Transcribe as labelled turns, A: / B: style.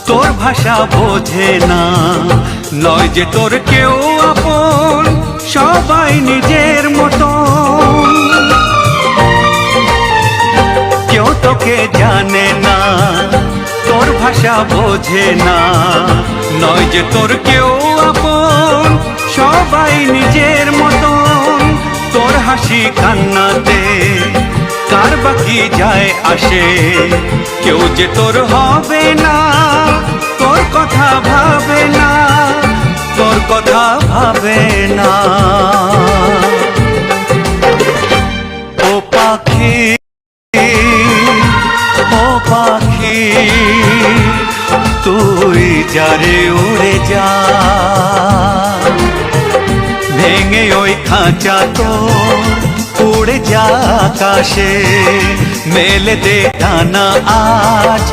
A: তোর ভাষা বোঝে না, নয় যে তোর কেউ আপন, সবাই নিজের মতো। কেউ তোকে জানে না, তোর ভাষা বোঝে না, নয় যে তোর কেউ আপন, সবাই নিজের মতন। তোর হাসি কান্নাতে কার বাকি যায় আসে, কেউ যে তোর হবে না, তোর কথা ভাবে না, তোর কথা ভাবে না। ও পাখি, ও পাখি, তুই যারে উড়ে যা, ভেঙে ওই খাঁচা তোর উড়ে যা আকাশে, মেলে দে ডানা আজ